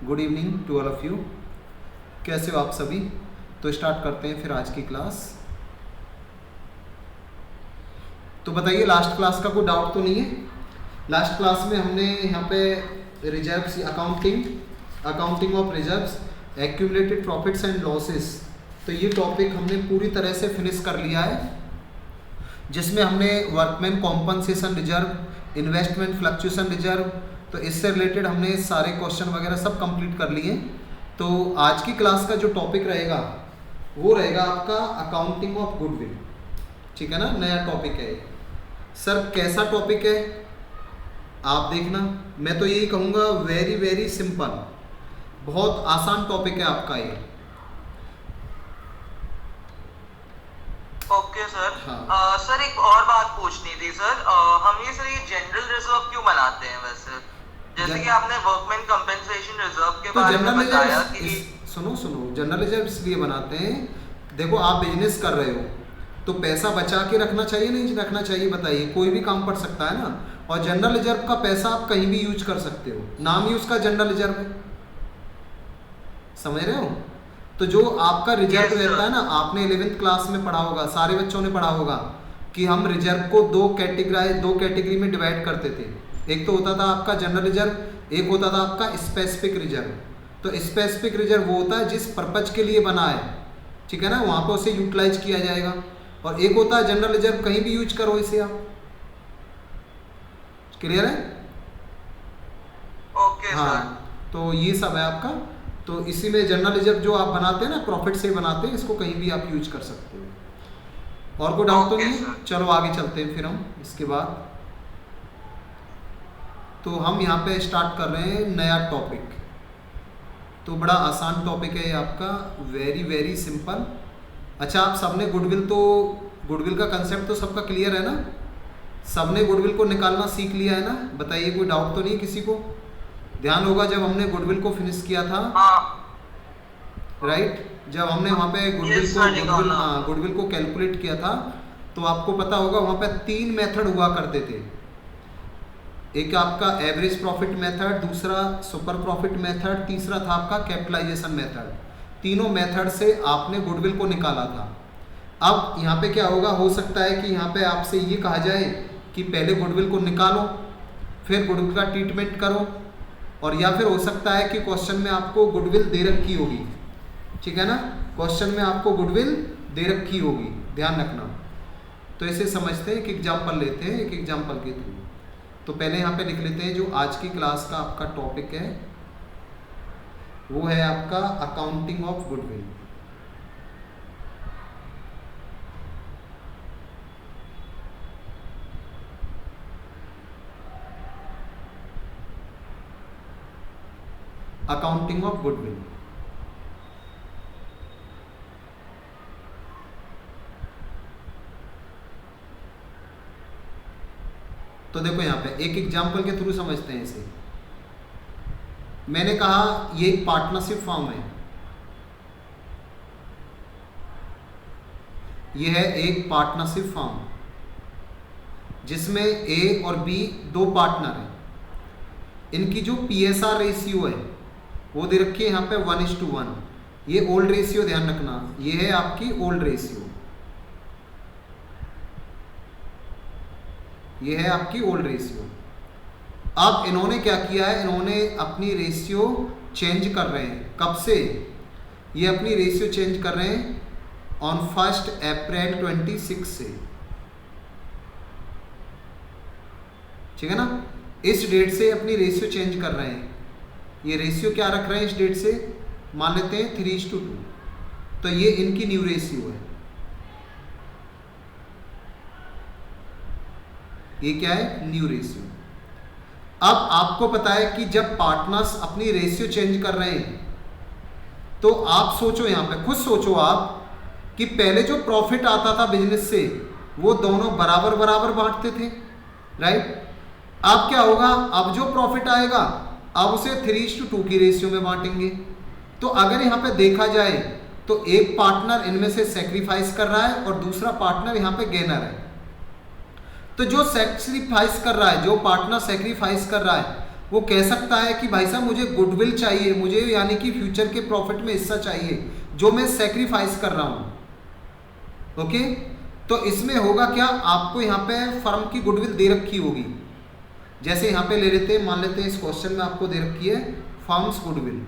Good evening to all of you. कैसे हो आप सभी? तो स्टार्ट करते हैं फिर आज की क्लास। तो बताइए, लास्ट क्लास का कोई डाउट तो नहीं है? लास्ट क्लास में हमने यहाँ पे reserves, accounting of reserves, accumulated profits and losses, तो ये टॉपिक हमने पूरी तरह से फिनिश कर लिया है, जिसमें हमने workman compensation reserve, investment fluctuation reserve, तो इससे रिलेटेड हमने सारे क्वेश्चन वगैरह सब कंप्लीट कर लिए। तो आज की क्लास का जो टॉपिक रहेगा वो रहेगा आपका अकाउंटिंग ऑफ गुडविल। ठीक है ना, नया टॉपिक है। सर कैसा टॉपिक है आप देखना, मैं तो यही कहूँगा वेरी वेरी सिंपल, बहुत आसान टॉपिक है आपका ये। Okay sir. हाँ। सर एक और बात पूछनी थी सर, हम ये जनरल रिजर्व क्यों बनाते हैं वैसे? जैसे कि आपने वर्कमैन कंपेंसेशन रिजर्व के तो बारे में जनरल बताया रिजर्व कि सुनो, जनरल रिजर्व इसलिए बनाते हैं, देखो आप बिजनेस कर रहे हो तो पैसा बचा के रखना चाहिए नहीं रखना चाहिए? बताइए, कोई भी काम पड़ सकता है ना। और जनरल रिजर्व का पैसा आप कहीं भी यूज कर सकते हो, नाम ही उसका जनरल रिजर्व है, समझ रहे हो? तो जो आपका रिजर्व रहता है ना, आपने 11th क्लास में पढ़ा होगा, सारे बच्चों ने पढ़ा होगा कि हम रिजर्व को दो कैटेगरी में डिवाइड करते थे। एक तो होता था आपका जनरल रिजर्व, एक होता था आपका स्पेसिफिक रिजर्व। तो स्पेसिफिक रिजर्व वो होता है जिस पर्पज के लिए बना है, ठीक है ना, वहां पर उसे यूटिलाइज किया जाएगा। और एक होता है जनरल रिजर्व, कहीं भी यूज करो इसे आप। क्लियर है? ओके हाँ, सर। तो ये सब है आपका। तो इसी में जनरल रिजर्व जो आप बनाते हैं ना, प्रॉफिट से बनाते हैं, इसको कहीं भी आप यूज कर सकते हो। और कोई डाउट तो ओके नहीं है? सर। चलो आगे चलते हैं फिर हम इसके बाद। तो हम यहाँ पे स्टार्ट कर रहे हैं नया टॉपिक। तो बड़ा आसान टॉपिक है ये आपका, वेरी वेरी सिंपल। अच्छा, आप सबने गुडविल का कंसेप्ट तो सबका क्लियर है ना? सबने गुडविल को निकालना सीख लिया है ना? बताइए, कोई डाउट तो नहीं है किसी को? ध्यान होगा जब हमने गुडविल को फिनिश किया था, राइट, जब हमने वहाँ पे गुडविल को कैलकुलेट किया था, तो आपको पता होगा वहाँ पे 3 मेथड हुआ करते थे। एक आपका एवरेज प्रॉफिट मेथड, दूसरा सुपर प्रॉफिट मेथड, तीसरा था आपका कैपिटलाइजेशन मेथड। तीनों मेथड से आपने गुडविल को निकाला था। अब यहाँ पे क्या होगा, हो सकता है कि यहाँ पे आपसे ये कहा जाए कि पहले गुडविल को निकालो, फिर गुडविल का ट्रीटमेंट करो, और या फिर हो सकता है कि क्वेश्चन में आपको गुडविल दे रखी होगी, ठीक है ना, क्वेश्चन में आपको गुडविल दे रखी होगी, ध्यान रखना। तो इसे समझते हैं, एक एग्जाम्पल लेते हैं, एक एग्जाम्पल के थ्रू। तो पहले यहाँ पे लिख लेते हैं जो आज की क्लास का आपका टॉपिक है, वो है आपका accounting of goodwill. Accounting of goodwill. तो देखो यहाँ पे एक एग्जाम्पल के थ्रू समझते हैं इसे। मैंने कहा ये एक पार्टनरशिप फॉर्म है, ये है एक पार्टनरशिप फॉर्म जिसमें ए और बी दो पार्टनर हैं। इनकी जो PSR रेशियो है वो दे रखी है यहाँ पे 1:1। ये ओल्ड रेशियो, ध्यान रखना, ये है आपकी ओल्ड रेशियो, ये है आपकी ओल्ड रेशियो। अब इन्होंने क्या किया है, इन्होंने अपनी रेशियो चेंज कर रहे हैं। कब से ये अपनी रेशियो चेंज कर रहे हैं? ऑन 1 अप्रैल 26 से, ठीक है ना, इस डेट से अपनी रेशियो चेंज कर रहे हैं। ये रेशियो क्या रख रहे हैं इस डेट से? मान लेते हैं 3:2। तो ये इनकी न्यू रेशियो है। ये क्या है? New ratio. अब आपको पता है कि जब पार्टनर्स अपनी रेशियो चेंज कर रहे हैं, तो आप सोचो, यहाँ पे खुद सोचो आप, कि पहले जो प्रॉफिट आता था बिजनेस से वो दोनों बराबर बराबर बांटते थे, राइट। अब क्या होगा, अब जो प्रॉफिट आएगा अब उसे 3:2 की रेशियो में बांटेंगे। तो अगर यहाँ पे देखा जाए तो एक पार्टनर इनमें से सेक्रीफाइस कर रहा है और दूसरा पार्टनर यहाँ पे गेनर है। तो जो सेक्रीफाइस कर रहा है, जो पार्टनर सेक्रीफाइस कर रहा है, वो कह सकता है कि भाई साहब मुझे गुडविल चाहिए, मुझे यानी कि फ्यूचर के प्रॉफिट में हिस्सा चाहिए जो मैं सेक्रीफाइस कर रहा हूं। ओके, तो इसमें होगा क्या, आपको यहाँ पे फर्म की गुडविल दे रखी होगी। जैसे यहाँ पे ले लेते हैं, मान लेते हैं इस क्वेश्चन में आपको दे रखी है फर्म्स गुडविल,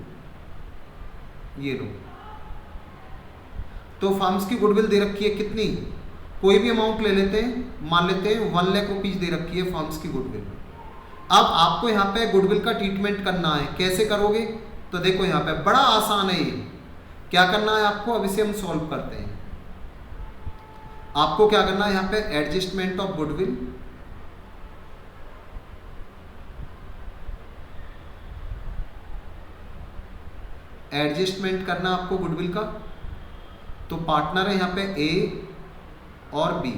ये लो। तो फर्म्स की गुडविल दे रखी है कितनी, कोई भी अमाउंट ले लेते हैं, मान लेते हैं 1 लाख रुपीज दे रखी है फर्म्स की गुडविल। अब आपको यहाँ पे गुडविल का ट्रीटमेंट करना है, कैसे करोगे, तो देखो यहाँ पे बड़ा आसान है ये। क्या करना है आपको, अब इसे हम सॉल्व करते हैं। आपको क्या करना है यहाँ पे, एडजस्टमेंट ऑफ गुडविल, एडजस्टमेंट करना आपको गुडविल का। तो पार्टनर है यहाँ पे ए और बी,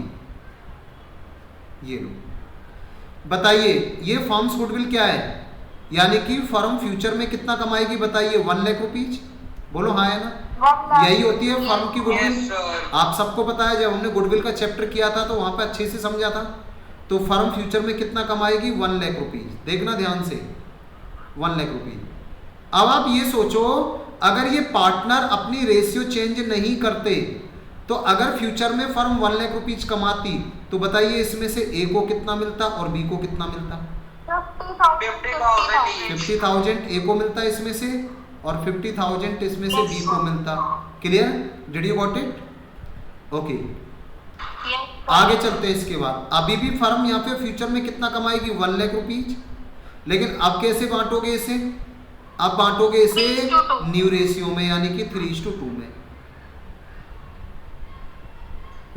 ये लो। बताइए ये फर्म्स गुडविल क्या है, यानी कि फर्म फ्यूचर में कितना कमाएगी बताइए, 1 लाख रुपीज, बोलो हाँ है ना, यही होती है फर्म की गुडविल। आप सबको पता है, जब हमने गुडविल का चैप्टर किया था तो वहां पे अच्छे से समझा था। तो फर्म फ्यूचर में कितना कमाएगी, 1 लाख रुपीज, देखना ध्यान से, 1 लाख रुपीज। अब आप ये सोचो, अगर ये पार्टनर अपनी रेशियो चेंज नहीं करते, तो अगर फ्यूचर में फर्म 1 लाख रुपीज कमाती, तो बताइए इसमें से ए को कितना मिलता और बी को कितना मिलता, 50,000 ए को मिलता इसमें से, और 50,000 इसमें से बी को मिलता। Clear, did you got it? Okay, आगे चलते हैं। इसके बाद अभी भी फर्म यहाँ पे फ्यूचर में कितना कमाएगी, 1 लाख रुपीज, लेकिन अब कैसे बांटोगे इसे, अब बांटोगे इसे न्यू रेशियो में, यानी कि 3:2 में,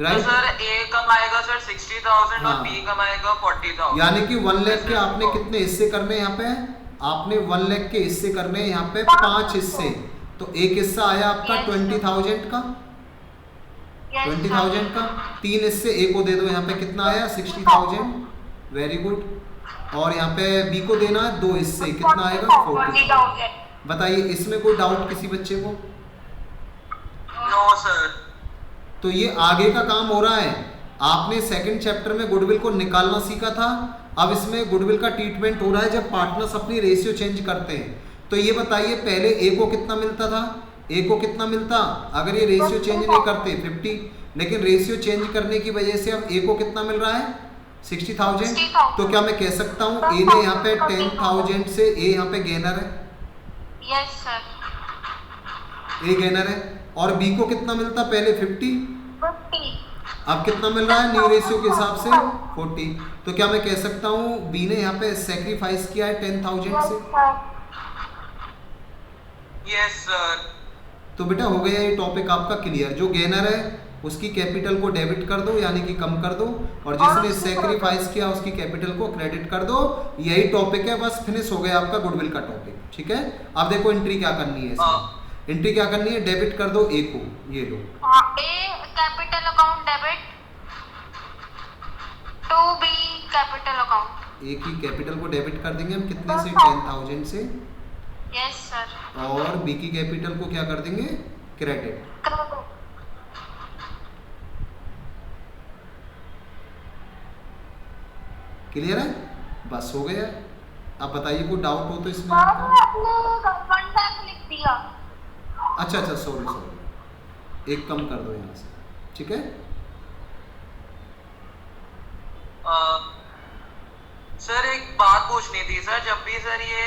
राइट। तो सर ए कमाएगा सर 60,000 और बी कमाएगा 40,000, यानी कि 1 लाख के आपने कितने हिस्से करने यहाँ पे, आपने 1 लाख के हिस्से करने यहाँ पे 5 हिस्से। तो एक हिस्सा आया आपका 20,000 का, 20,000 का, 3 हिस्से ए को दे दो, यहाँ पे कितना आया 60,000, वेरी गुड। और यहाँ पे बी को देना है 2 हिस्से, कितना आएगा 40,000। बताइए इसमें कोई डाउट किसी बच्चे को? No sir. तो ये आगे का काम हो रहा है। आपने सेकंड चैप्टर में गुडविल को निकालना सीखा था, अब इसमें गुडविल का ट्रीटमेंट हो रहा है जब पार्टनर्स अपनी रेशियो चेंज करते हैं। तो ये बताइए पहले ए को कितना मिलता था, ए को कितना मिलता अगर ये रेशियो चेंज नहीं करते 50, लेकिन रेशियो चेंज करने की वजह से अब ए को कितना मिल रहा है 60,000। तो क्या मैं कह सकता हूँ ए ने यहाँ पे 10,000 से, ए यहाँ पे गेनर है, यस सर, ए गेनर है, और बी को कितना मिलता पहले 50, अब कितना मिल रहा है न्यू रेशियो के हिसाब से 40। तो क्या मैं कह सकता हूँ बी ने यहाँ पे सेक्रीफाइस किया है 10,000 से? Yes sir. तो बेटा हो गया ये टॉपिक आपका क्लियर। जो गेनर है उसकी कैपिटल को डेबिट कर दो, यानी कि कम कर दो, और जिसने सेक्रीफाइस किया उसकी कैपिटल को क्रेडिट कर दो। यही टॉपिक है, बस फिनिश हो गया आपका गुडविल का टॉपिक। ठीक है, अब देखो एंट्री क्या करनी है इसमें। एंट्री क्या करनी है, डेबिट कर दो ए को, ये लो, A capital account debit to B capital account, A की कैपिटल को डेबिट कर देंगे हम कितने से, 10,000 से, यस सर, और बी की कैपिटल को क्या कर देंगे, क्रेडिट। क्लियर है, बस हो गया। अब बताइए कोई डाउट हो तो इसमें आपका? लिख दिया। अच्छा, सॉरी, एक कम कर दो यहाँ से, ठीक है। सर एक बात पूछनी थी सर, जब भी सर ये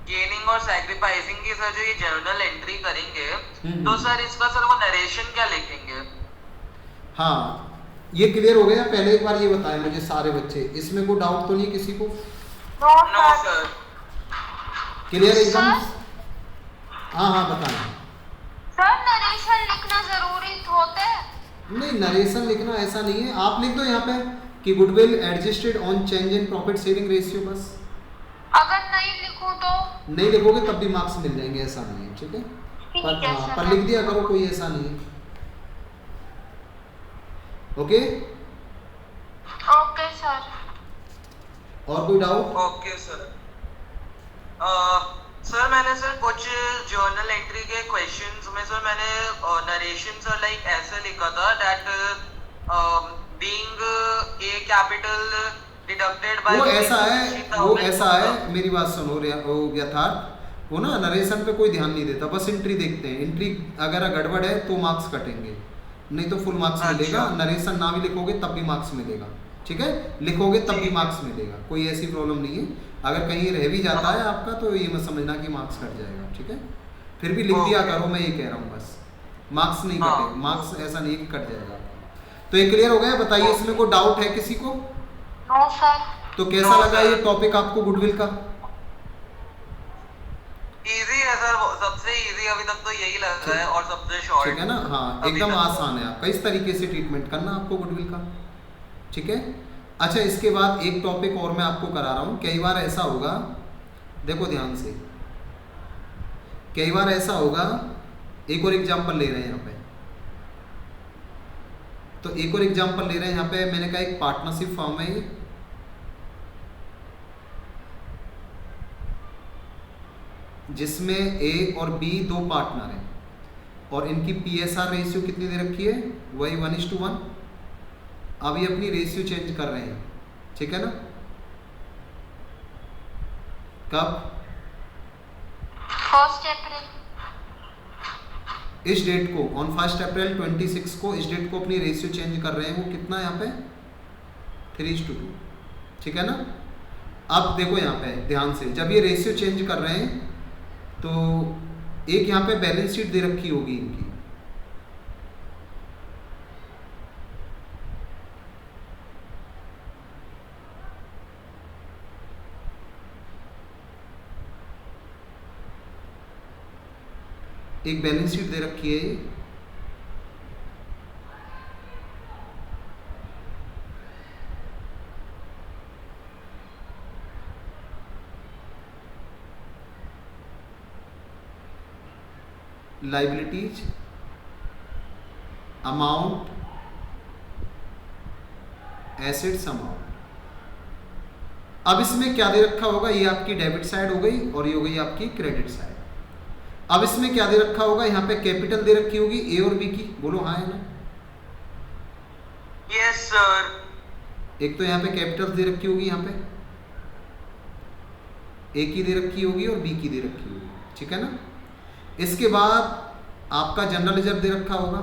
गेनिंग और सैक्रिफाइसिंग की सर जो ये जर्नल एंट्री करेंगे, तो सर इसका सर वो नरेशन क्या लिखेंगे? हाँ, ये क्लियर हो गया। पहले एक बार ये बताएं मुझे सारे बच्चे, इसमें कोई डाउट तो नहीं किसी को? No sir. क्लियर एकदम? हाँ बताएं। सर नरेशन लिखना जरूरी होता है? नहीं, नरेशन लिखना ऐसा नहीं है, आप लिख दो यहाँ पे कि goodwill adjusted on change in profit sharing ratio, बस। अगर नहीं लिखूं तो? नहीं लिखोगे तब भी मार्क्स मिल जाएंगे, ऐसा नहीं है, ठीक है। पर लिख दिया करो, कोई ऐसा नहीं है। Okay sir. और कोई डाउट? Okay sir. सर मैंने सर कुछ जर्नल एंट्री के क्वेश्चंस में सर मैंने नरेशन सर लाइक ऐसे लिखा था that being a capital deducted by वो ऐसा है, मेरी बात सुनो यथार्थ, वो ना नरेशन पे कोई ध्यान नहीं देता, बस एंट्री देखते हैं, एंट्री अगर गड़बड़ है तो मार्क्स कटेंगे, नहीं तो फुल मार्क्स मिलेगा। नरेशन ना भी लिखोगे तब भी मार्क्स मिलेगा, ठीक है, लिखोगे तब भी मार्क्स मिलेगा, कोई ऐसी प्रॉब्लम नहीं है। अगर कहीं रह भी जाता है आपका तो ये मत समझना कि मार्क्स कट जाएगा, ठीक है, फिर भी लिख दिया करो, मैं ये कह रहा हूँ, बस मार्क्स नहीं कटे, मार्क्स ऐसा नहीं कि कट जाएगा। तो ये क्लियर हो गया? बताइए इसमें कोई डाउट है किसी को? No sir. तो कैसा लगा ये टॉपिक आपको गुडविल का? इजी है सर, सबसे इजी अभी तक तो यही लगा है और सबसे शॉर्ट, ठीक है ना? हाँ, एकदम आसान है, आपका इस तरीके से ट्रीटमेंट करना आपको गुडविल का, ठीक है। अच्छा, इसके बाद एक टॉपिक और मैं आपको करा रहा हूँ। कई बार ऐसा होगा, देखो ध्यान से, कई बार ऐसा होगा, एक और एग्जांपल ले रहे हैं यहाँ पे, तो एक और एग्जांपल ले रहे हैं यहाँ पे, मैंने कहा एक पार्टनरशिप फॉर्म है ये, जिसमें ए और बी दो पार्टनर हैं और इनकी PSR रेशियो कितनी दे रखी है? वही 1:1। अब ये अपनी रेशियो चेंज कर रहे हैं, ठीक है ना? कब? 1 अप्रैल। इस डेट को, ऑन 1 अप्रैल 26 को इस डेट को अपनी रेशियो चेंज कर रहे हैं। वो कितना है यहाँ पे? 3:2, ठीक है ना? अब देखो यहाँ पे ध्यान से, जब ये रेशियो चेंज कर रहे हैं तो एक यहाँ पे बैलेंस शीट दे रखी होगी इनकी, एक बैलेंस शीट दे रखी है, लाइबिलिटीज, अमाउंट, एसेट्स, अमाउंट। अब इसमें क्या दे रखा होगा? ये आपकी डेबिट साइड हो गई और ये हो गई आपकी क्रेडिट साइड। अब इसमें क्या दे रखा होगा? यहाँ पे कैपिटल दे रखी होगी ए और बी की, बोलो हाँ है ना? Yes sir. एक तो यहाँ पे कैपिटल दे रखी होगी, यहाँ पे ए की दे रखी होगी और बी की दे रखी होगी, ठीक है ना? इसके बाद आपका जनरल रिजर्व दे रखा होगा,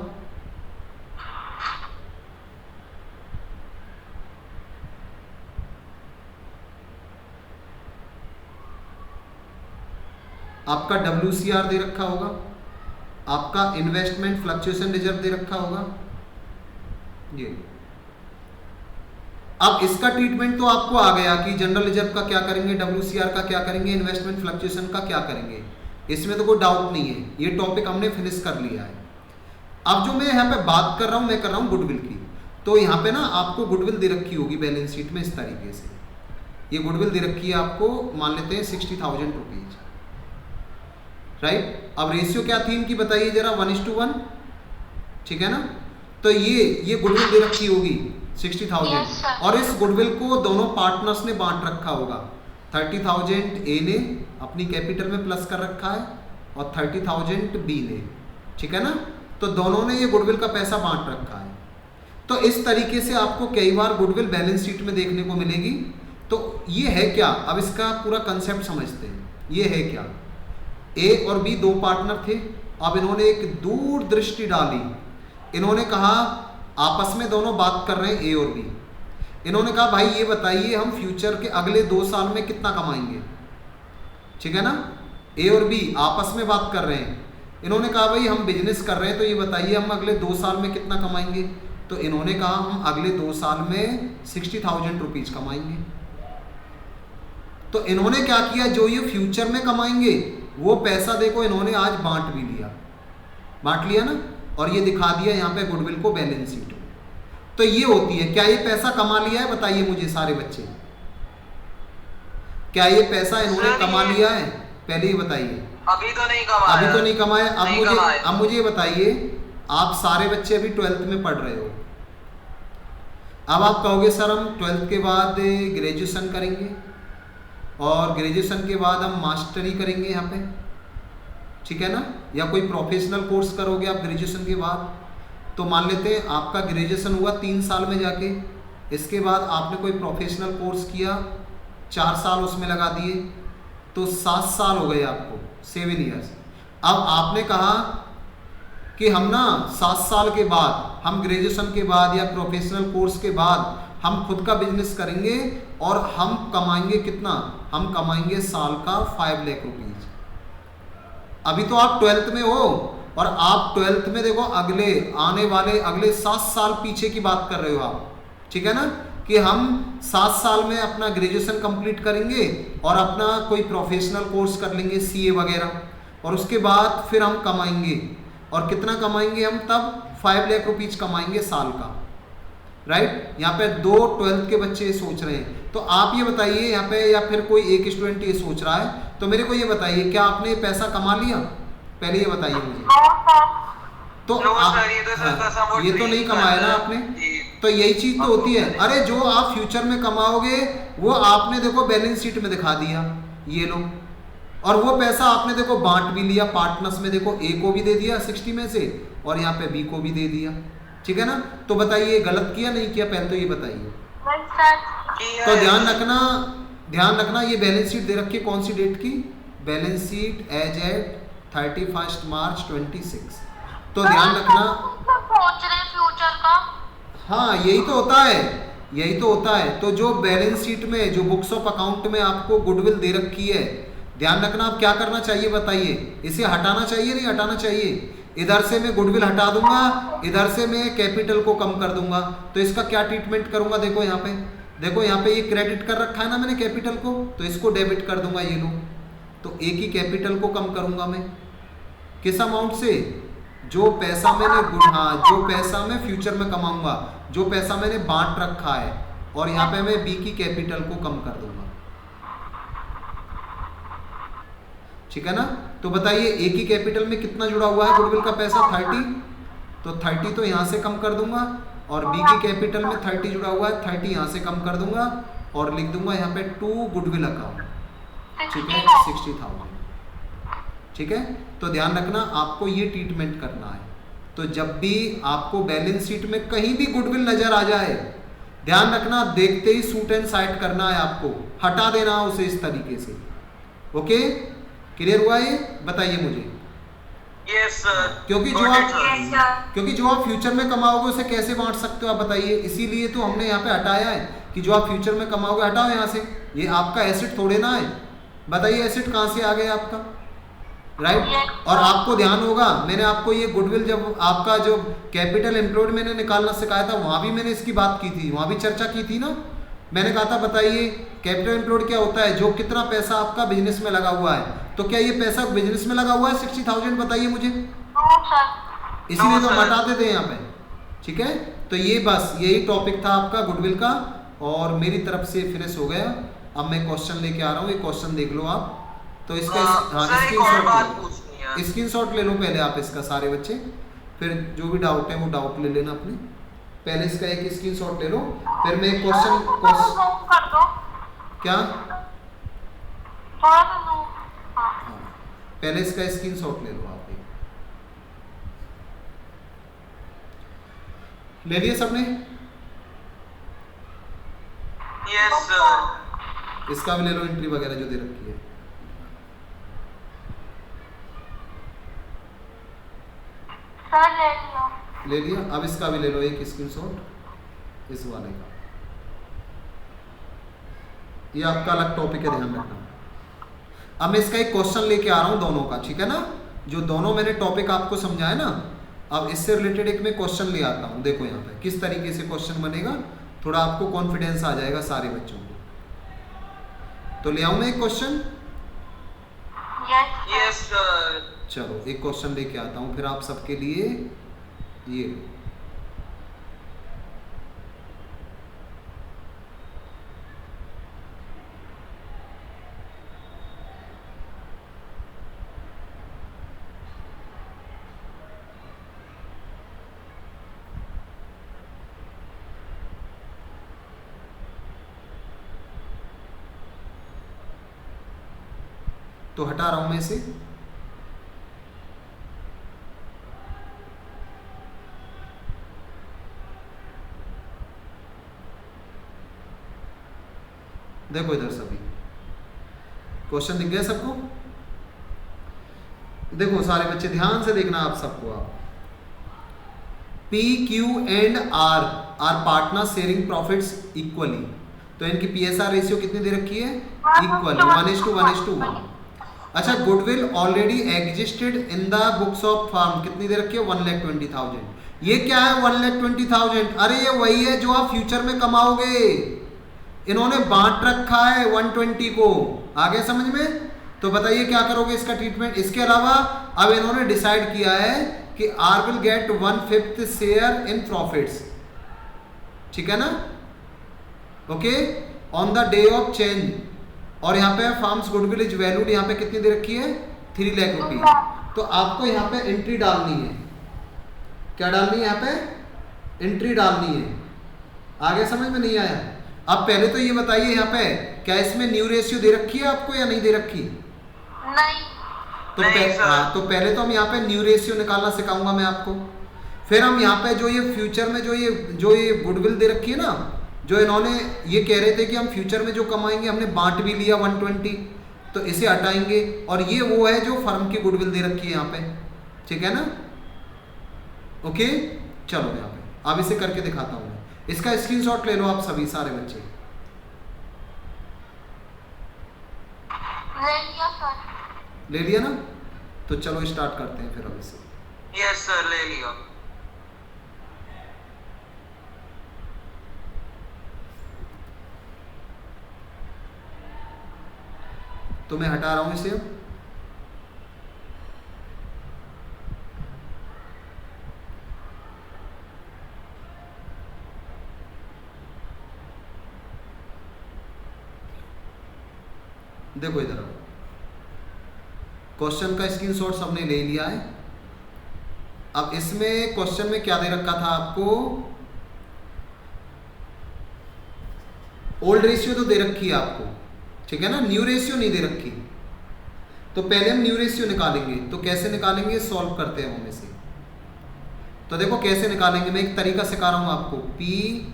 आपका WCR दे रखा होगा, आपका इन्वेस्टमेंट फ्लक्चुएशन रिजर्व दे रखा होगा ये। अब इसका ट्रीटमेंट तो आपको आ गया कि जनरल रिजर्व का क्या करेंगे, WCR का क्या करेंगे, इन्वेस्टमेंट फ्लक्चुएशन का क्या करेंगे, इसमें तो कोई डाउट नहीं है, ये टॉपिक हमने फिनिश कर लिया है। अब जो मैं यहाँ पे बात कर रहा हूँ, मैं कर रहा हूँ गुडविल की। तो यहाँ पे ना आपको गुडविल दे रखी होगी बैलेंस शीट में इस तरीके से, ये गुडविल दे रखी है आपको, मान लेते हैं 60,000 रुपीज, राइट। अब रेशियो क्या थी इनकी बताइए जरा? 1:1, ठीक है ना? तो ये गुडविल दे रखी होगी 60,000 और इस गुडविल को दोनों पार्टनर्स ने बांट रखा होगा। 30,000 ए ने अपनी कैपिटल में प्लस कर रखा है और 30,000 बी ने, ठीक है ना? तो दोनों ने ये गुडविल का पैसा बांट रखा है। तो इस तरीके से आपको कई बार गुडविल बैलेंस शीट में देखने को मिलेगी। तो ये है क्या? अब इसका पूरा कंसेप्ट समझते हैं। ये है क्या? ए और बी दो पार्टनर थे, अब इन्होंने एक दूरदृष्टि डाली, इन्होंने कहा, आपस में दोनों बात कर रहे हैं ए और बी, इन्होंने कहा भाई ये बताइए हम फ्यूचर के अगले 2 साल में कितना कमाएंगे, ठीक है ना? ए और बी आपस में बात कर रहे हैं, इन्होंने कहा भाई हम बिजनेस कर रहे हैं तो ये बताइए हम अगले 2 साल में कितना कमाएंगे। तो इन्होंने कहा हम अगले 2 साल में 60,000 रुपीज कमाएंगे। तो इन्होंने क्या किया, जो ये फ्यूचर में कमाएंगे वो पैसा देखो इन्होंने आज बांट भी लिया, बांट लिया ना, और ये दिखा दिया यहाँ पे गुडविल को बैलेंस शीट में। तो ये होती है, क्या ये पैसा कमा लिया है? बताइए मुझे सारे बच्चे, क्या ये पैसा इन्होंने कमा लिया है? पहले ही बताइए। अभी तो नहीं कमाया। अभी तो नहीं कमाया। अब मुझे बताइए, आप सारे बच्चे अभी 12th में पढ़ रहे हो, अब आप कहोगे सर हम 12th के बाद ग्रेजुएशन करेंगे और ग्रेजुएशन के बाद हम मास्टरी करेंगे यहाँ पे, ठीक है ना, या कोई प्रोफेशनल कोर्स करोगे आप ग्रेजुएशन के बाद। तो मान लेते हैं आपका ग्रेजुएशन हुआ 3 साल में जाके, इसके बाद आपने कोई प्रोफेशनल कोर्स किया, 4 साल उसमें लगा दिए, तो 7 साल हो गए आपको, 7 ईयर्स। अब आपने कहा कि हम ना 7 साल के बाद, हम ग्रेजुएशन के बाद या प्रोफेशनल कोर्स के बाद हम खुद का बिजनेस करेंगे और हम कमाएंगे कितना, हम कमाएंगे साल का 5 लाख रुपीज। अभी तो आप 12th में हो और आप 12th में देखो अगले आने वाले अगले 7 साल पीछे की बात कर रहे हो आप, ठीक है ना, कि हम 7 साल में अपना ग्रेजुएशन कंप्लीट करेंगे और अपना कोई प्रोफेशनल कोर्स कर लेंगे, सीए वगैरह, और उसके बाद फिर हम कमाएंगे। और कितना कमाएंगे हम तब, 5 लाख रुपीज कमाएंगे साल का, राइट। यहाँ पे 2 12th के बच्चे सोच रहे हैं, तो आप ये बताइए यहाँ पे, या फिर कोई एक स्टूडेंट ये सोच रहा है, तो मेरे को ये बताइए क्या आपने पैसा कमा लिया, पहले ये बताइए मुझे। तो ये तो नहीं कमाया ना आपने, तो यही चीज तो होती है। अरे जो आप फ्यूचर में कमाओगे वो आपने देखो बैलेंस शीट में दिखा दिया, ये लो, और वो पैसा आपने देखो बांट भी लिया पार्टनर्स में, देखो ए को भी दे दिया 60 में से और यहाँ पे बी को भी दे दिया, ठीक है ना। तो बताइए गलत किया नहीं किया, पहले तो ये बताइए। तो ध्यान रखना ये बैलेंस शीट दे रखी है कौन सी डेट की, बैलेंस शीट एज एट 31 मार्च 26। तो ध्यान रखना, सोच रहे फ्यूचर का। हाँ यही तो होता है, यही तो होता है। तो जो बैलेंस शीट में, जो बुक्स ऑफ अकाउंट में आपको गुडविल दे रखी है, ध्यान रखना आप क्या करना चाहिए बताइए, इसे हटाना चाहिए नहीं हटाना चाहिए। इधर से मैं गुडविल हटा दूंगा, इधर से मैं कैपिटल को कम कर दूंगा, तो इसका क्या ट्रीटमेंट करूंगा, देखो यहाँ पे, देखो यहाँ पे ये क्रेडिट कर रखा है ना मैंने कैपिटल को, तो इसको डेबिट कर दूंगा, ये लो। तो एक ही कैपिटल को कम करूंगा मैं, किस अमाउंट से, जो पैसा मैंने जो पैसा मैं फ्यूचर में कमाऊंगा, जो पैसा मैंने बांट रखा है, और यहाँ पे मैं बी की कैपिटल को कम कर दूंगा, ठीक है ना। तो बताइए ए की कैपिटल में कितना जुड़ा हुआ है गुडविल का पैसा, 30, तो 30 तो यहाँ से कम कर दूंगा, और बी की कैपिटल में 30 जुड़ा हुआ है, 30 यहाँ से कम कर दूंगा और लिख दूंगा यहाँ पे 2 गुडविल अकाउंट, ठीक है, 60,000, ठीक है। तो ध्यान रखना आपको ये ट्रीटमेंट करना है। तो जब भी आपको बैलेंस शीट में कहीं भी गुडविल नजर आ जाए, ध्यान रखना देखते ही सूट एंड साइड करना है आपको, हटा देना उसे इस तरीके से, ओके। क्लियर हुआ ये, बताइए मुझे। Yes sir. क्योंकि जो आप फ्यूचर में कमाओगे उसे कैसे बांट सकते हो आप बताइए, इसीलिए तो हमने यहाँ पे हटाया है कि जो आप फ्यूचर में कमाओगे हटाओ यहाँ से, ये आपका एसेट थोड़े ना है, बताइए एसेट कहाँ से आ गया आपका, राइट। और आपको ध्यान होगा मैंने आपको ये गुडविल, जब आपका जो कैपिटल एम्प्लॉयड मैंने निकालना सिखाया था, वहां भी मैंने इसकी बात की थी, वहां भी चर्चा की थी ना। मैंने कहा था बताइए कैपिटल एम्प्लॉयड क्या होता है, जो कितना पैसा आपका बिजनेस में लगा हुआ है, तो क्या ये पैसा बिजनेस में लगा हुआ है 60,000, बताइए मुझे, इसीलिए तो हम हटा देते हैं यहाँ पे, ठीक है। तो ये बस यही टॉपिक था आपका गुडविल का, और मेरी तरफ से फिनिश हो गया। अब मैं क्वेश्चन लेके आ रहा हूँ, ये क्वेश्चन देख लो आप। तो इसका स्क्रीनशॉट ले लो पहले आप इसका, सारे बच्चे, फिर जो भी डाउट है वो डाउट ले लेना अपने, पहले इसका एक स्क्रीनशॉट ले लो, फिर मैं क्वेश्चन क्या, हाँ, पहले इसका स्क्रीनशॉट ले लो आप, ले लिया सबने? Yes sir. इसका भी ले लो, एंट्री वगैरह जो दे रखी है। सर ले लिया। ले लिया, अब इसका भी ले लो एक स्क्रीनशॉट, इस वाले का। ये आपका अलग टॉपिक है, ध्यान रखना। अब मैं इसका एक क्वेश्चन लेके आ रहा हूं दोनों का, ठीक है ना, जो दोनों मैंने टॉपिक आपको समझाया ना, अब इससे रिलेटेड एक मैं क्वेश्चन ले आता हूं। देखो यहाँ पे किस तरीके से क्वेश्चन बनेगा, थोड़ा आपको कॉन्फिडेंस आ जाएगा सारे बच्चों को। तो ले आऊं मैं एक क्वेश्चन? Yes sir. चलो एक क्वेश्चन लेके आता हूं फिर आप सबके लिए। ये तो हटा रहा हूं मैं इसे। देखो इधर सभी क्वेश्चन दिख गए सबको? देखो सारे बच्चे ध्यान से देखना आप सबको। आप P Q and R are partner sharing profits equally, तो इनकी पीएसआर रेशियो कितनी दे रखी है? इक्वली 1:1:1। अच्छा, goodwill already existed in the books of firm कितनी दे रखी है? 1,20,000। ये क्या है 1,20,000? अरे ये वही है जो आप फ्यूचर में कमाओगे। इन्होंने बांट रखा है 120 को, आगे समझ में? तो बताइए क्या करोगे इसका ट्रीटमेंट। इसके अलावा अब इन्होंने डिसाइड किया है कि R will get 1/5 share in profits, ठीक है ना? Okay, on the day of change. और यहाँ पे फार्म्स गुडविल इज वैल्यूड, यहाँ पे कितनी दे रखी है? 3 लाख रुपीज। तो आपको यहाँ पे एंट्री डालनी है। क्या डालनी है? यहाँ पे एंट्री डालनी है। आगे समझ में नहीं आया? अब पहले तो ये बताइए यहाँ पे क्या इसमें न्यू रेशियो दे रखी है आपको या नहीं दे रखी? नहीं। तो पहले तो हम यहाँ पे न्यू रेशियो निकालना सिखाऊंगा मैं आपको। फिर हम यहाँ पे जो ये फ्यूचर में जो ये गुडविल दे रखी है ना, जो इन्होंने ये कह रहे थे कि हम फ्यूचर में जो कमाएंगे, हमने बांट भी लिया 120, तो इसे हटाएंगे। और ये वो है जो फर्म की गुडविल दे रखी है यहाँ पे, ठीक है ना? ओके, चलो यहाँ पे अब इसे करके दिखाता हूँ। इसका स्क्रीनशॉट ले लो आप सभी सारे बच्चे। ले लिया सर। ले लिया ना? तो चलो स्टार्ट करते हैं फिर अब इसे। यस सर, ले लिया। तो मैं हटा रहा हूं इसे अब। देखो इधर क्वेश्चन का स्क्रीनशॉट सबने ले लिया है। अब इसमें क्वेश्चन में क्या दे रखा था आपको? ओल्ड रेशियो तो दे रखी है आपको, ठीक है ना? न्यू रेशियो नहीं दे रखी। तो पहले हम न्यू रेशियो निकालेंगे। तो कैसे निकालेंगे? सॉल्व करते हैं हम इसे। तो देखो कैसे निकालेंगे, मैं एक तरीका सिखा रहा हूं आपको। पी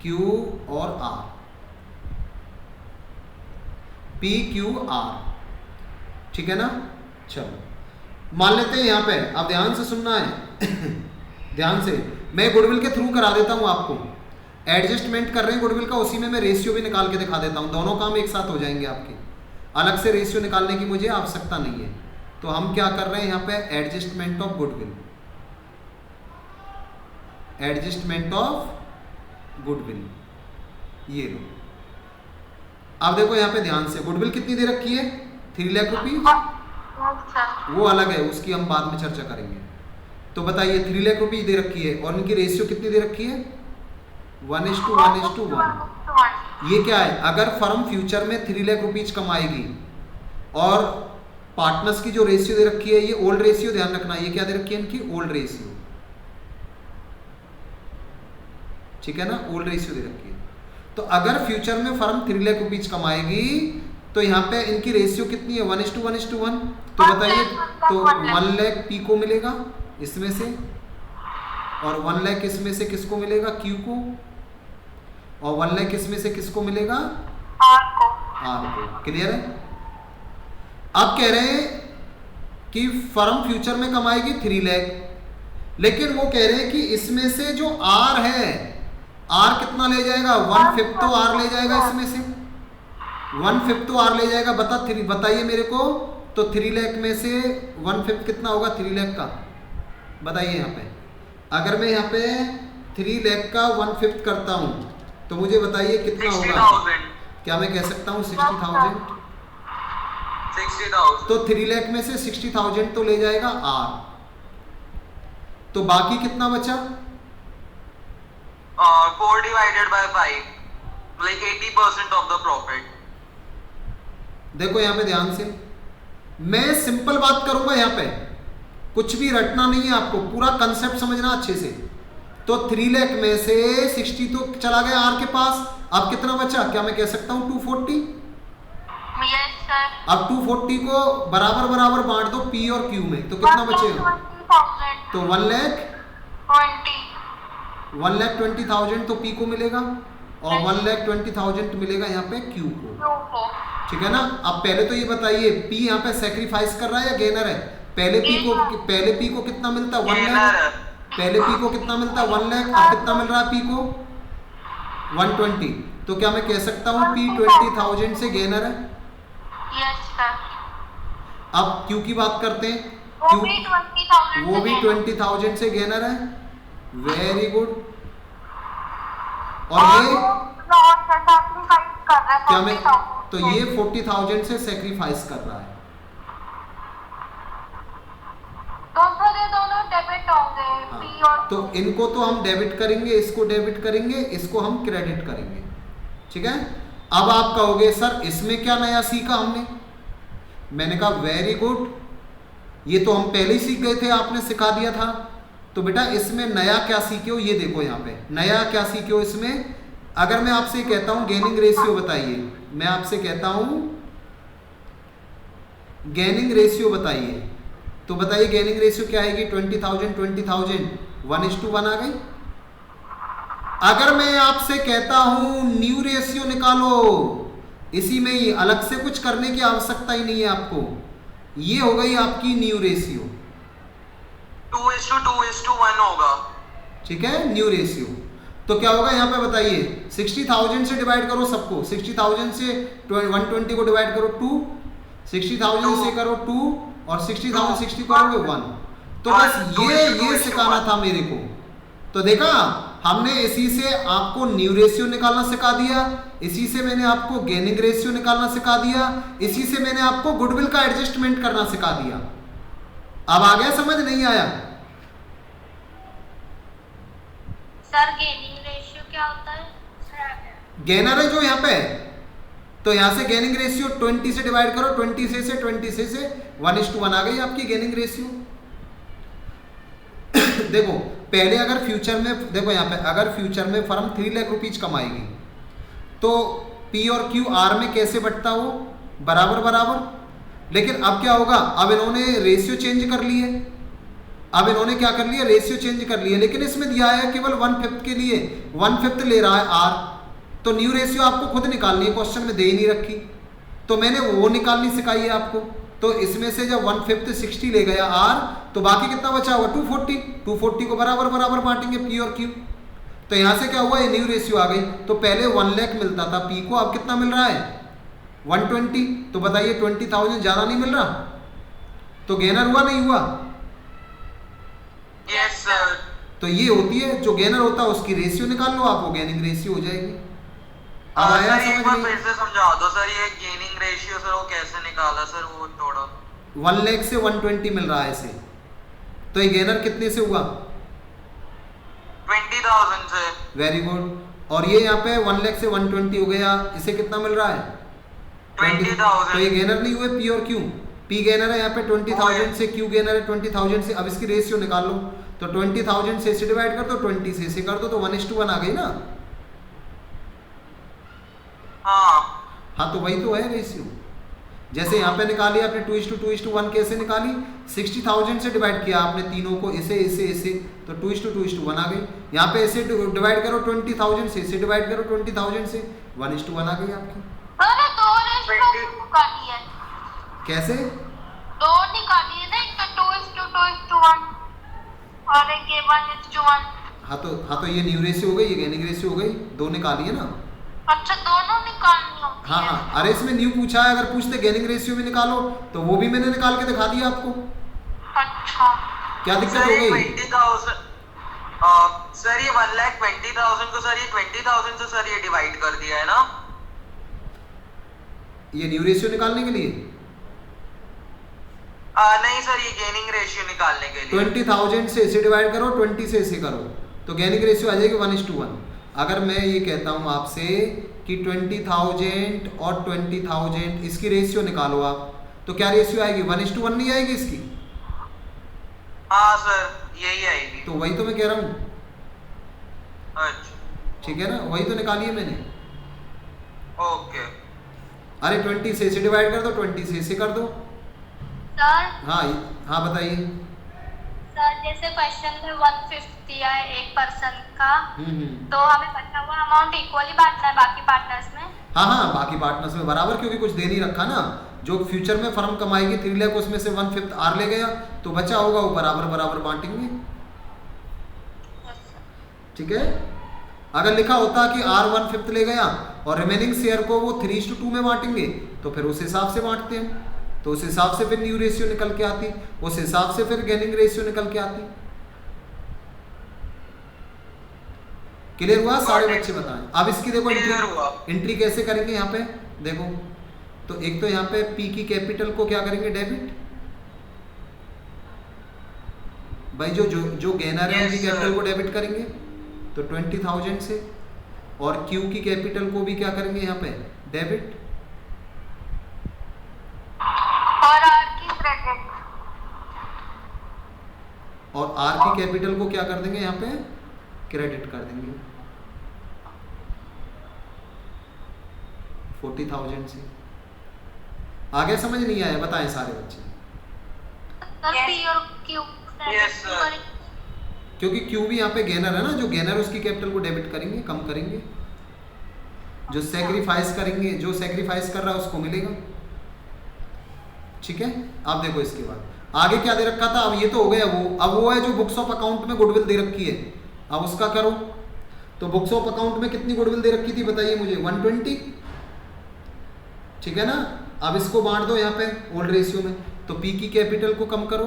क्यू और आर, पी क्यू आर, ठीक है ना? चलो मान लेते हैं यहाँ पे, अब ध्यान से सुनना है ध्यान से। मैं गुडविल के थ्रू करा देता हूँ आपको। एडजस्टमेंट कर रहे हैं गुडविल का, उसी में मैं रेशियो भी निकाल के दिखा देता हूँ। दोनों काम एक साथ हो जाएंगे आपके, अलग से रेशियो निकालने की मुझे आवश्यकता नहीं है। तो हम क्या कर रहे हैं यहाँ पे? Adjustment of goodwill, adjustment of goodwill, ये लो। अब देखो यहाँ पे ध्यान से, गुडविल कितनी दे रखी है? 3 लाख रुपीज। वो अलग है, उसकी हम बाद में चर्चा करेंगे। तो बताइए 3 लाख रुपीज दे रखी है और इनकी रेशियो कितनी दे रखी है? 1:1:1। ये क्या है? अगर फर्म फ्यूचर में 3 लाख रुपीज कमाएगी और पार्टनर्स की जो रेशियो दे रखी है, ये ओल्ड रेशियो, ध्यान रखना, ये क्या दे रखी है इनकी? ओल्ड रेशियो, ठीक है ना? ओल्ड रेशियो दे रखी है। तो अगर फ्यूचर में फर्म 3 लाख रुपीज कमाएगी तो यहाँ पे इनकी रेशियो कितनी है? 1:1:1। तो बताइए, तो 1 लाख पी को मिलेगा इसमें से, और 1 लाख इसमें से किसको मिलेगा? क्यू को, और 1 लाख इसमें से किसको मिलेगा? आर को। क्लियर है? अब कह रहे हैं कि फर्म फ्यूचर में कमाएगी 3 लाख, लेकिन वो कह रहे हैं कि इसमें से जो आर है, आर कितना ले जाएगा? 1/5 तो आर ले जाएगा इसमें से, 1/5 तो आर ले जाएगा। बताइए मेरे को, तो 3 लाख में से 1/5 कितना होगा 3 लाख का? बताइए यहाँ पे। अगर मैं यहाँ पे 3 लाख का 1/5 करता हूँ तो मुझे बताइए कितना होगा? क्या मैं कह सकता हूँ 60,000? 60,000। तो 3 लाख में से 60,000 तो ले जाएगा आर। तो बाकी कितना बचा? 4 divided by 5, like 80% of the profit. देखो यहाँ पे ध्यान से, मैं सिंपल बात करूंगा यहाँ पे, कुछ भी रटना नहीं है आपको, पूरा कंसेप्ट समझना अच्छे से। तो 3 लाख में से 60 तो चला गया आर के पास, अब कितना बचा? क्या मैं कह सकता हूँ 240? Yes sir. अब 240 को बराबर बराबर बांट दो पी और क्यू में, तो कितना बचेगा? तो 1,20,000 तो पी को मिलेगा, और 1,20,000 मिलेगा यहाँ पे Q को, ओके। ठीक है ना। अब पहले तो ये बताइए P यहाँ पे सेक्रीफाइस कर रहा है या गेनर है? पहले P को कितना मिलता है? 1 लाख। पहले P को कितना मिलता है? 1 लाख। अब कितना मिल रहा है P को? 120। तो क्या मैं कह सकता हूँ P 20,000 से गेनर है? Yes sir. अब Q की बात करते हैं। वो भी 20,000 वो भी 20,000 से गेनर है। Very good. और ये क्या मैं, तो ये 40,000 से सेक्रीफाइस कर रहा है। तो सर ये दोनों डेबिट होंगे, P और तो इनको तो हम डेबिट करेंगे, इसको डेबिट करेंगे, इसको हम क्रेडिट करेंगे, ठीक है। अब आप कहोगे सर इसमें क्या नया सीखा हमने? मैंने कहा वेरी गुड, ये तो हम पहले ही सीख गए थे, आपने सिखा दिया था। तो बेटा इसमें नया क्या सीखे हो, ये देखो यहाँ पे नया क्या सीखे हो इसमें। अगर मैं आपसे कहता हूं गेनिंग रेशियो बताइए, मैं आपसे कहता हूं गेनिंग रेशियो बताइए, तो बताइए गेनिंग रेशियो क्या आएगी? 20,000 20,000 1:1 आ गई। अगर मैं आपसे कहता हूं न्यू रेशियो निकालो, इसी में ही अलग से कुछ करने की आवश्यकता ही नहीं है आपको, ये हो गई आपकी न्यू रेशियो। 2:2:1 होगा, ठीक है, न्यू रेशियो। तो क्या होगा यहाँ पे बताइए? 60,000 से डिवाइड करो सबको, 60,000 से 120 को डिवाइड करो 2, 60,000 से करो 2 और 60,000 60 करोगे 1। तो बस ये सिखाना था मेरे को। तो देखा, हमने इसी से आपको न्यू रेशियो निकालना सिखा दिया, इसी से मैंने आपको गेनिंग रेशियो निकालना सिखा दिया, इसी से मैंने आपको गुडविल का एडजस्टमेंट करना सिखा दिया। अब आ गया समझ, नहीं आया? सर गेनिंग रेशियो क्या होता है? गेनर है जो यहाँ पे, तो यहाँ से गेनिंग रेशियो 20 से डिवाइड करो, 20 से 1:1 आ गई आपकी गेनिंग रेशियो। देखो पहले अगर फ्यूचर में, देखो यहाँ पे अगर फ्यूचर में फर्म 3 लाख रुपीज कमाएगी तो P और Q R में कैसे बटता हो? बराबर बराबर। लेकिन अब क्या होगा? अब इन्होंने रेशियो चेंज कर ली है, अब इन्होंने क्या कर लिया? रेशियो चेंज कर लिया, लेकिन इसमें दिया है केवल 1/5 के लिए, 1/5 ले रहा है R। तो न्यू रेशियो आपको खुद निकालनी है, क्वेश्चन में दे ही नहीं रखी, तो मैंने वो निकालनी सिखाई है आपको। तो इसमें से जब 1/5 60 ले गया R, तो बाकी कितना बचा होगा? 240। 240 को बराबर बराबर बांटेंगे P और Q। तो यहाँ से क्या हुआ? ये न्यू रेशियो आ गई। तो पहले 1 लाख मिलता था P को, अब कितना मिल रहा है? 120। तो बताइए 20,000 ज्यादा नहीं मिल रहा? तो गेनर हुआ नहीं हुआ? Yes sir. तो ये होती है, जो गेनर होता है उसकी रेशियो निकाल लो आप, वो गेनिंग रेशियो हो जाएगी। अब आया सर एक समझ बार में? फिर से समझा दो सर, ये गेनिंग रेशियो सर वो कैसे निकाला सर, वो थोड़ा। 1 लाख से 120 मिल रहा है इसे, तो ये गेनर कितने से हुआ? 20,000 से। Very good. और ये यहाँ पे 1 लाख से 120 हो गया, इसे कितना मिल रहा है? 20,000। तो ये गेनर नहीं हुए P और Q? P गेनर है यहाँ पे 20,000 से, Q गेनर है 20,000 से। अब इसकी रेशियो निकाल लो, तो 20,000 से इसे डिवाइड कर दो, 20 से इसे कर दो, तो 1:1 आ गई ना। हाँ तो वही तो है रेशियो। जैसे यहाँ पे निकाली आपने 2:2:1 कैसे निकाली? 60,000 से डिवाइड किया आपने तीनों को, इसे इसे इसे, तो 2:2:1 आ गई। यहाँ पे इसे डिवाइड करो 20,000 से, इसे डिवाइड करो 20,000 से, 1:1 आ गई आपकी। कैसे? 2 निकालिए ना, एक तो 2:2:1 और एक 1:1। हाँ तो ये न्यू रेशियो हो गई, ये गेनिंग रेशियो हो गई, 2 निकालिए ना। अच्छा दोनों निकालनी होती है? हाँ, अरे इसमें न्यू पूछा है, अगर पूछते गेनिंग रेशियो भी निकालो तो वो भी मैंने निकाल के दिखा दिया आपको। अच्छा क्या दिक्कत हो गई? 20,000 सर, ये 1,20,000 को सर ये 20,000 से सर ये डिवाइड कर दिया है ना, ये न्यू रेशियो निकालने के लिए? नहीं सर, ये गेनिंग रेशियो निकालने के लिए। 20,000 से इसे डिवाइड करो, 20 से इसे करो, तो गेनिंग रेशियो आ जाएगी 1:1। अगर मैं ये कहता हूँ आपसे कि 20,000 और 20,000 इसकी रेशियो निकालो आप, तो क्या रेशियो आएगी? 1:1 नहीं आएगी इसकी? हाँ सर, यही आएगी। तो वही तो मैं कह रहा हूँ, अच्छा ठीक है ना, वही तो निकाली है मैंने। ओके। अरे 20 से इसे डिवाइड कर दो, 20 से इसे कर दो। सर हाँ हाँ बताइए। सर जैसे क्वेश्चन में 150 दिया है एक पर्सन का, हम्म। तो हमें बचा हुआ अमाउंट इक्वली बांटना है बाकी पार्टनर्स में। हाँ हाँ, बाकी पार्टनर्स में बराबर, क्योंकि कुछ दे नहीं रखा ना। जो फ्यूचर में फर्म कमाएगी 3 लाख, उसमें से 1/5 आर ले गया, तो बचा होगा वो बराबर बराबर बांटेंगे। ठीक है। अगर लिखा होता कि आर 1/5 ले गया और रिमेनिंग शेयर को वो 3:2 में बांटेंगे, तो फिर उस हिसाब से बांटते हैं, तो उस हिसाब से फिर न्यू रेशियो निकल के आती, उस हिसाब से फिर गेनिंग रेशियो निकल के आती। क्लियर हुआ? सारे बच्चे बताएं। अब इसकी देखो एंट्री कैसे करेंगे यहाँ पे देखो। तो एक तो यहाँ पे पी की कैपिटल को क्या करेंगे, डेबिट। भाई जो जो जो गेनर है उनकी कैपिटल को डेबिट करेंगे, तो 20,000 से। और क्यू की कैपिटल को भी क्या करेंगे यहाँ पे, डेबिट। और आर की क्रेडिट। और आर की कैपिटल को क्या कर देंगे यहाँ पे, क्रेडिट कर देंगे 40,000 से। आगे समझ नहीं आया? बताएं सारे बच्चे। पी और क्यू क्योंकि क्यू भी यहाँ पे गेनर है ना, जो गेनर उसकी कैपिटल को डेबिट करेंगे, कम करेंगे। जो सेक्रीफाइस करेंगे, जो सेक्रीफाइस कर रहा है उसको मिलेगा। ठीक है। अब देखो इसके बाद आगे क्या दे रखा था। अब ये तो हो गया वो। अब वो है जो बुक्स ऑफ अकाउंट में गुडविल दे रखी है, अब उसका करो। तो बुक्स ऑफ अकाउंट में कितनी गुडविल दे रखी थी बताइए मुझे, 120। ठीक है ना। अब इसको बांट दो यहाँ पे ओल्ड रेशियो में, तो पी की कैपिटल को कम करो।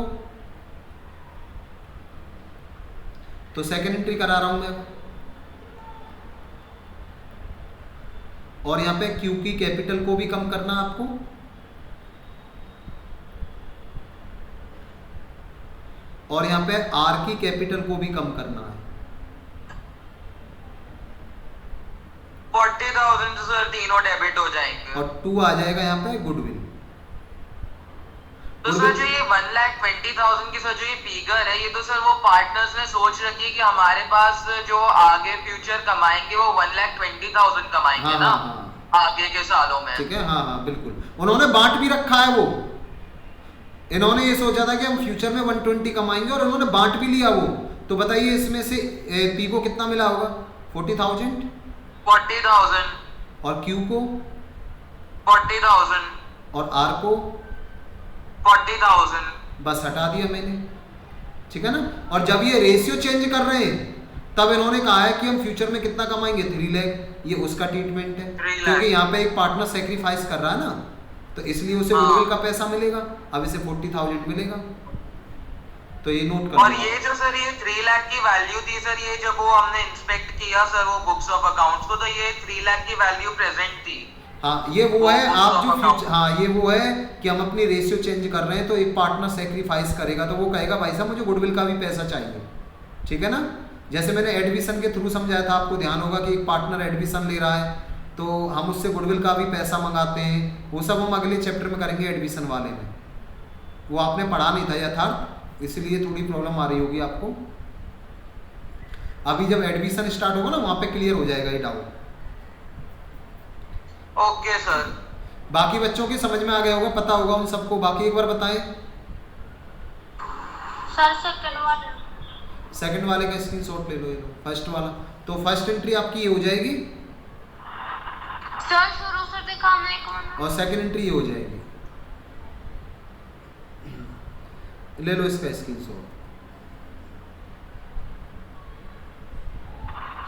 तो सेकेंड एंट्री करा रहा हूं मैं। और यहाँ पे क्यू की कैपिटल को भी कम करना आपको। और यहाँ पे आर की कैपिटल को भी कम करना है। 40,000 सर तीनों डेबिट हो जाएंगे। और 2 आ जाएगा यहाँ पे गुडविल। तो सर जो ये 1,20,000 की सर जो ये फिगर है, ये तो सर वो पार्टनर्स ने सोच रखी है कि हमारे पास जो आगे फ्यूचर कमाएंगे वो 1,20,000 कमाएंगे। हाँ, ना हाँ। आगे के सालों में। ठीक है। हाँ हाँ बिल्कुल, उन्होंने बांट भी रखा है वो। इन्होंने ये सोचा था कि हम फ्यूचर में 120 कमाएंगे, और उन्होंने बांट भी लिया वो। तो बताइए इसमें से पी को कितना मिला होगा, 40,000। 40,000। और क्यू को 40,000। और आर को 40,000। बस हटा दिया मैंने। ठीक है ना। और जब ये रेशियो चेंज कर रहे हैं, तब इन्होंने कहा है कि हम फ्यूचर में कितना कमाएंगे, 3 लाख। ये उसका ट्रीटमेंट है, क्योंकि यहाँ पे एक पार्टनर सेक्रीफाइस कर रहा है ना, तो इसलिए उसे गुडविल का पैसा मिलेगा। अब इसे 40,000 मिलेगा। तो ये नोट कर। और ये जो सर ये 3 लाख की वैल्यू थी सर, ये जब वो हमने इंस्पेक्ट किया सर वो बुक्स ऑफ अकाउंट्स को, तो ये 3 लाख की वैल्यू प्रेजेंट थी। हाँ ये वो है, आप जो फ्यूचर, हाँ ये वो है कि हम अपनी रेशियो चेंज कर रहे हैं, तो एक पार्टनर सेक्रीफाइस करेगा, तो वो कहेगा भाई साहब मुझे गुडविल का भी पैसा चाहिए। ठीक है ना। जैसे मैंने एडमिशन के थ्रू समझाया था, आपको ध्यान होगा कि एक पार्टनर एडमिशन ले रहा है, तो हम उससे गुडविल का भी पैसा मंगाते हैं। वो सब हम अगले चैप्टर में करेंगे एडमिशन वाले में। वो आपने पढ़ा नहीं था यथार्थ, इसलिए थोड़ी प्रॉब्लम आ रही होगी आपको। अभी जब एडमिशन स्टार्ट होगा ना, वहां पे क्लियर हो जाएगा ये डाउट। Okay sir. बाकी बच्चों की समझ में आ गया होगा, पता होगा उन सबको। बाकी एक बार बताएं। सर सेकंड वाले। सेकंड वाले का स्क्रीनशॉट ले लो, ये लो फर्स्ट वाला। तो फर्स्ट एंट्री आपकी ये हो जाएगी, सर शुरू से दिखाने को। और सेकंड एंट्री ये हो जाएगी। ले लो इसका स्क्रीनशॉट।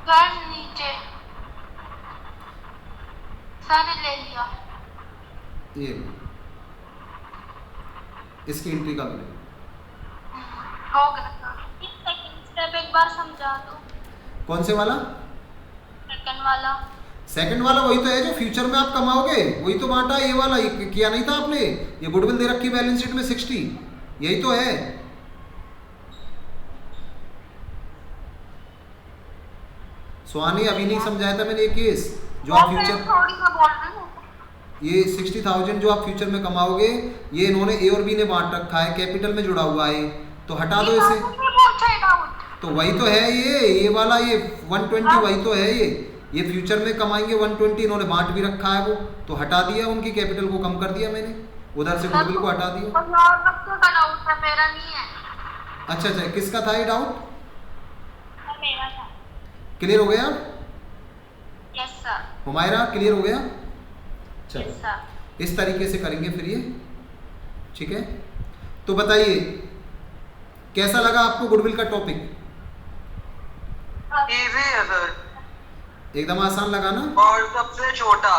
सर नीचे सर ले लिया। ये लो, इसकी एंट्री का ले। हो गया सर। सेकंड स्टेप एक बार समझा दो। कौन से वाला? सेकंड वाला। सेकंड वाला वही तो है जो फ्यूचर में आप कमाओगे, वही तो बांटा। ये वाला ये किया नहीं था आपने? ये गुडविल दे रखी बैलेंस शीट में 60, यही तो है। सुहानी अभी नहीं समझाया था मैंने ये केस, जो आप फ्यूचर, थोड़ी सा बोल रही हूँ। ये 60,000 जो आप फ्यूचर में कमाओगे, ये इन्होंने ए और बी ने बांट रखा है, कैपिटल में जुड़ा हुआ है, तो हटा दो इसे। तो वही तो है ये वाला, ये 120 वही तो है। ये फ्यूचर में कमाएंगे 120, इन्होंने बांट भी रखा है वो, तो हटा दिया, उनकी कैपिटल को कम कर दिया मैंने, उधर से गुडविल को हटा दिया। मेरा नहीं है। अच्छा अच्छा, किसका था ये डाउट? सर मेरा था। क्लियर हो गया? Yes sir. हुमायरा क्लियर हो गया? यस चलो सर। इस तरीके से करेंगे फिर ये, ठीक है। तो बताइए कैसा लगा आपको गुडविल का टॉपिक? इजी है सर, एकदम आसान लगा ना? और सबसे छोटा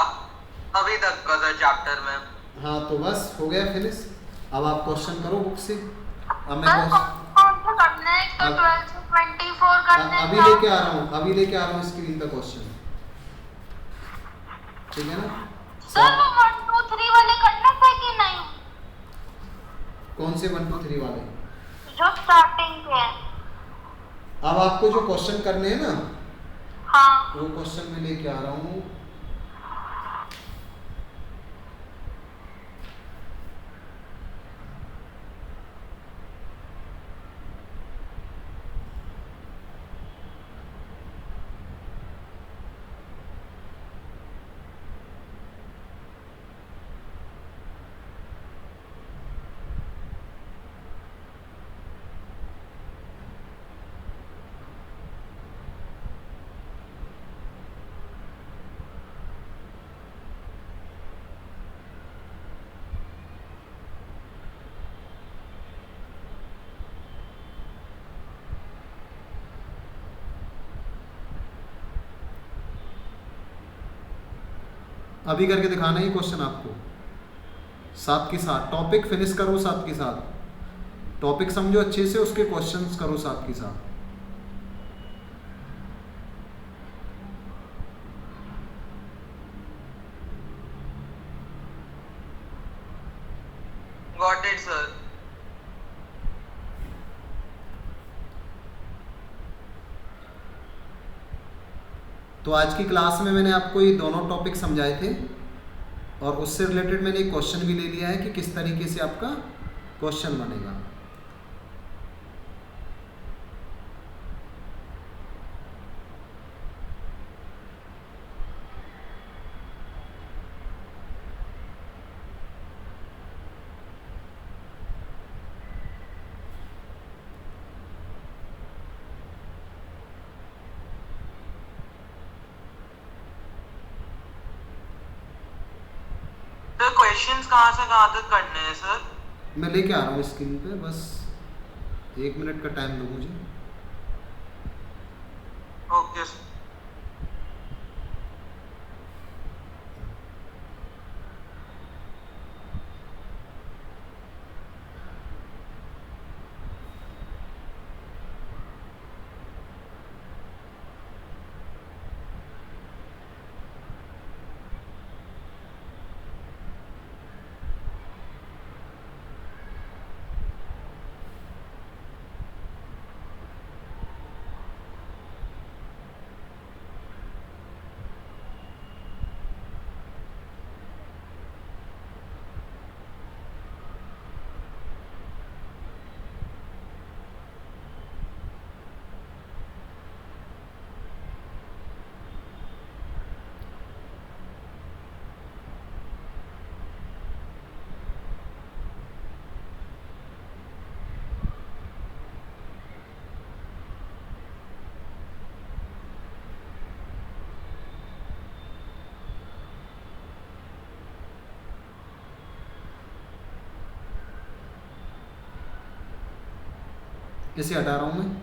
अभी तक का सर चैप्टर में। हाँ तो बस हो गया फिनिश। अब आप क्वेश्चन करो बुक से। अब मैं सर कौन सा करना है? तो 12 से 24 करना है। अभी लेके आ रहा हूँ, अभी लेके आ रहा हूँ स्क्रीन पे क्वेश्चन, ठीक है ना? सर वो 1 2 3 वाले करना था कि नहीं? कौन से 1 2 3 वाले? जो स्टार्टिंग के हैं। अब आपको जो क्वेश्चन करने हैं ना, हाँ। वो क्वेश्चन में लेके आ रहा हूँ। अभी करके दिखाना ही क्वेश्चन आपको, साथ के साथ टॉपिक फिनिश करो, साथ के साथ टॉपिक समझो अच्छे से, उसके क्वेश्चंस करो साथ के साथ। Got it sir. तो आज की क्लास में मैंने आपको ये दोनों टॉपिक समझाए थे, और उससे रिलेटेड मैंने एक क्वेश्चन भी ले लिया है कि किस तरीके से आपका क्वेश्चन बनेगा। तो क्वेश्चंस कहाँ से कहाँ तक करने हैं सर? मैं लेके आ रहा हूँ स्क्रीन पे, बस 1 मिनट का टाइम दो मुझे। Okay sir. इसे हटा रहा हूँ मैं।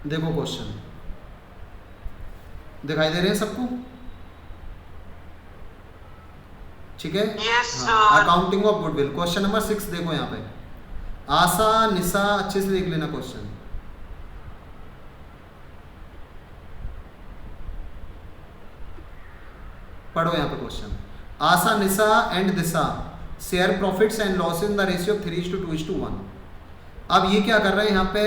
देखो क्वेश्चन दिखाई दे रहे हैं सबको? ठीक है। Yes, sir. Accounting of goodwill question number 6 देखो यहाँ पे। आशा निशा अच्छे से देख लेना क्वेश्चन। पढ़ो यहाँ पे question. Asha Nisha and Disha share profits and losses in the ratio of 3:2:1। अब ये क्या कर रहे हैं यहाँ पे,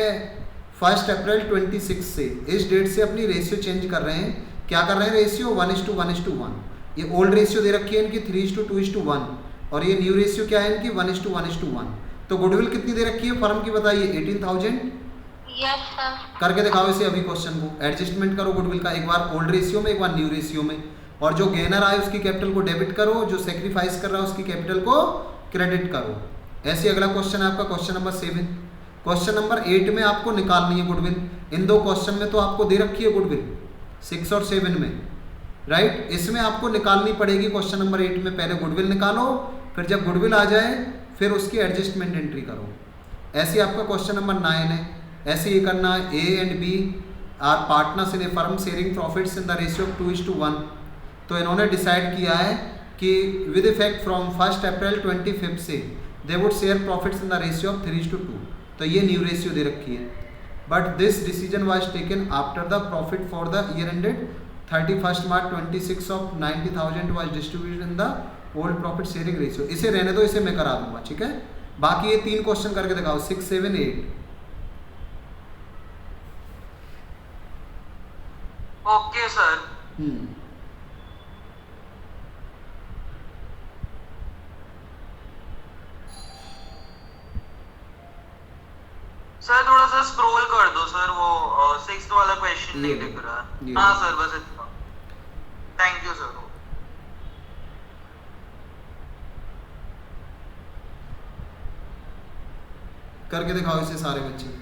1 अप्रैल 26 से इस डेट से अपनी रेशियो चेंज कर रहे हैं। क्या कर रहे हैं? रेशियो 1:1:1। ये ओल्ड रेशियो दे रखी है इनकी 3:2:1, और ये न्यू रेशियो क्या है इनकी 1:1:1। तो गुडविल कितनी दे रखी है फर्म की बताइए? 18,000। Yes sir. करके दिखाओ इसे अभी क्वेश्चन को, एडजस्टमेंट करो गुडविल का, एक बार ओल्ड रेशियो में एक बार न्यू रेशियो में। और जो गेनर आए उसकी कैपिटल को डेबिट करो, जो सेक्रीफाइस कर रहा है उसकी कैपिटल को क्रेडिट करो। ऐसे अगला क्वेश्चन है आपका क्वेश्चन नंबर 7। क्वेश्चन नंबर 8 में आपको निकालनी है गुडविल। इन दो क्वेश्चन में तो आपको दे रखी है गुडविल 6 और 7 में, राइट। इसमें आपको निकालनी पड़ेगी क्वेश्चन नंबर 8 में। पहले गुडविल निकालो, फिर जब गुडविल आ जाए फिर उसकी एडजस्टमेंट एंट्री करो। ऐसे आपका क्वेश्चन नंबर 9 है। ऐसे ये करना है, A and B are partners in a firm sharing profits in the ratio of 2:1। तो इन्होंने डिसाइड किया है कि विद इफेक्ट फ्रॉम 1 अप्रैल 25 से they would share profits in the ratio of 3:2। तो ये न्यू रेशियो दे रखी है। But this decision was taken after the profit for the year ended 31 March 26 of 90,000 was distributed in the old profit sharing ratio. इसे रहने दो, इसे मैं करा दूंगा, ठीक है। बाकी ये 3 क्वेश्चन करके दिखाओ 6, 7, 8। Okay sir. सर थोड़ा सा स्क्रॉल कर दो सर, वो 6th वाला क्वेश्चन नहीं दिख रहा। हाँ सर, बस इतना। Thank you sir. करके दिखाओ इसे सारे बच्चे।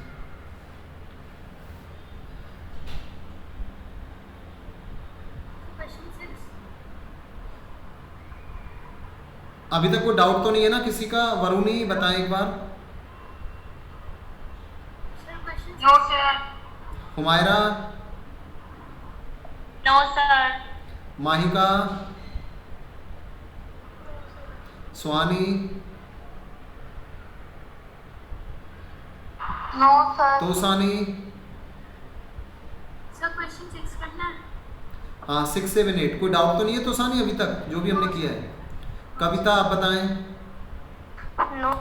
अभी तक कोई डाउट तो नहीं है ना किसी का? वरुणी बताएं एक बार। No sir. Humaira, no sir. Mahika, Swani, no sir. Tosani. Sir question 6 करना है। हाँ 6, 7, 8। कोई डाउट तो नहीं है तोसानी अभी तक जो भी हमने किया है? कविता आप बताएं। नो।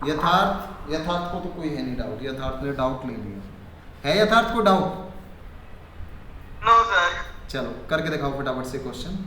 यथार्थ को तो कोई है नहीं डाउट, यथार्थ ने डाउट ले लिया है। यथार्थ को डाउट? No sir. चलो करके दिखाओ फटाफट से क्वेश्चन।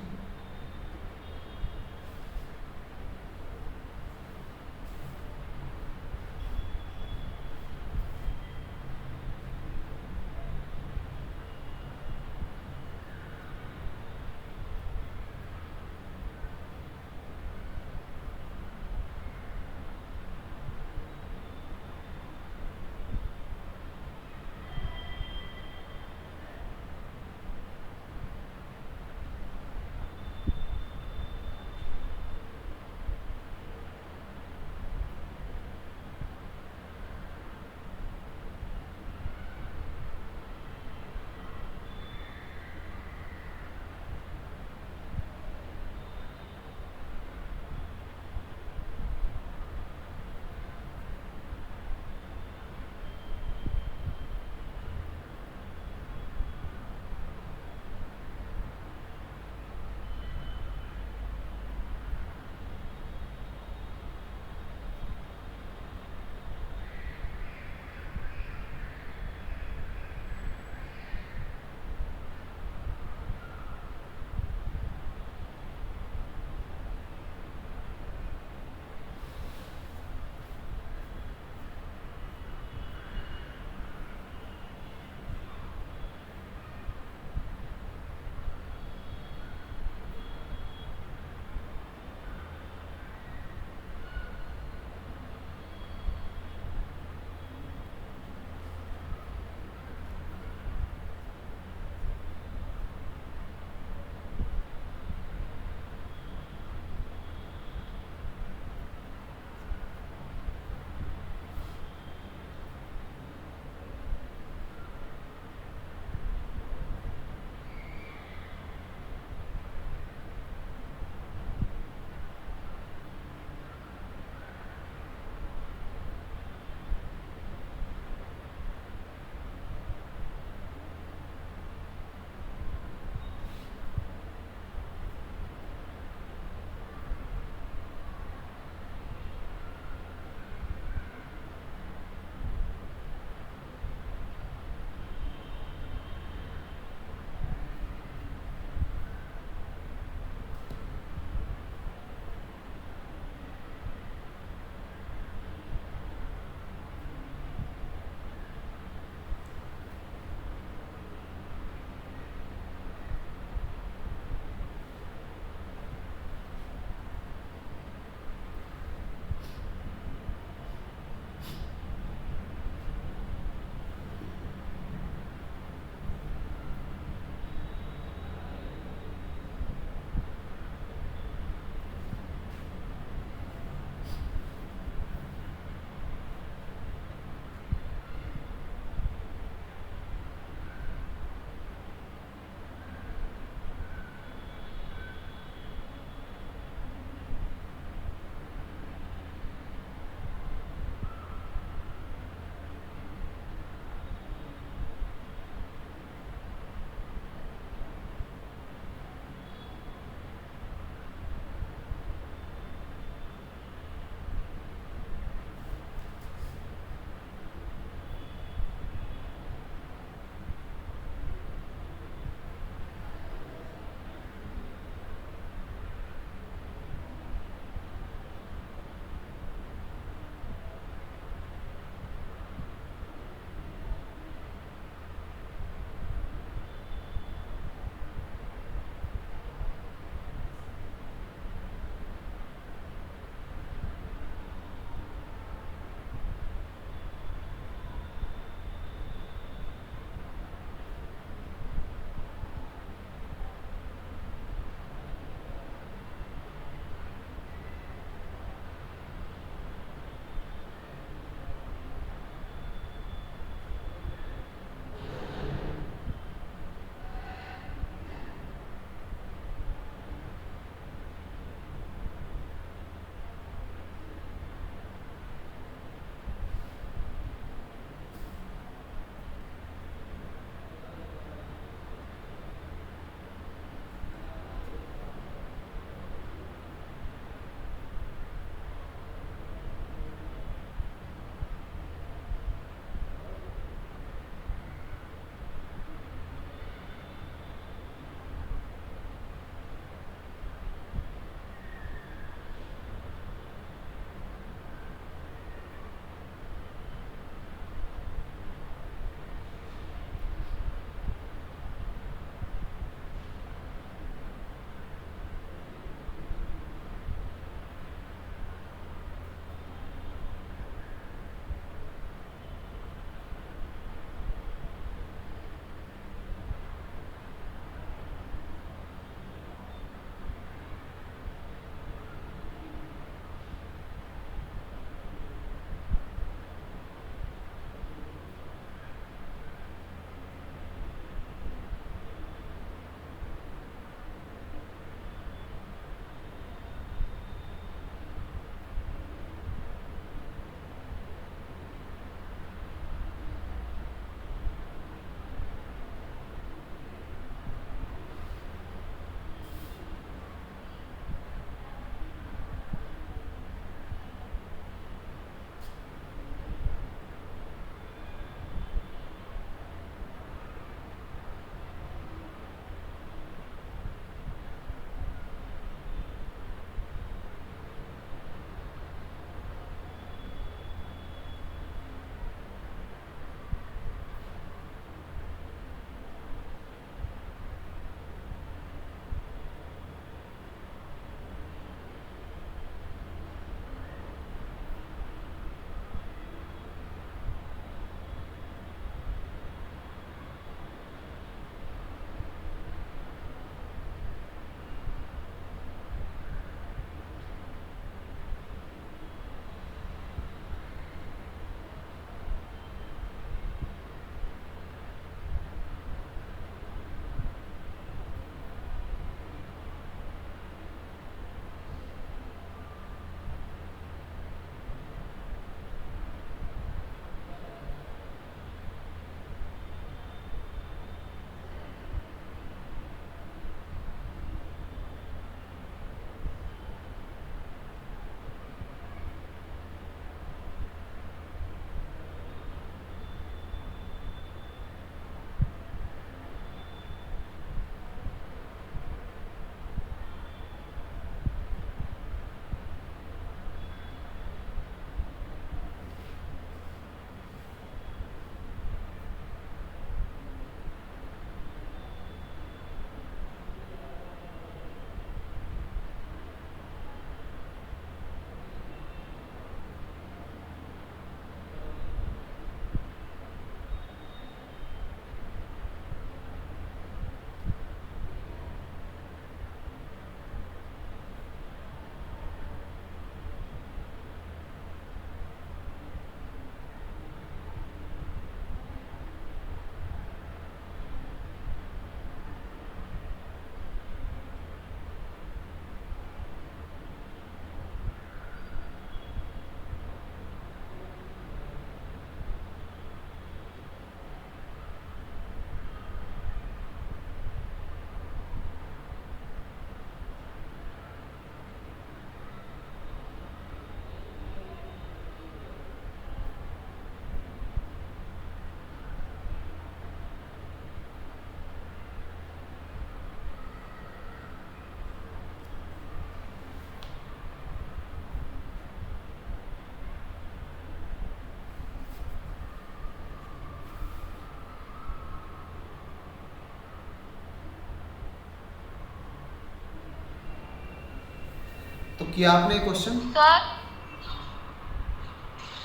किया आपने क्वेश्चन?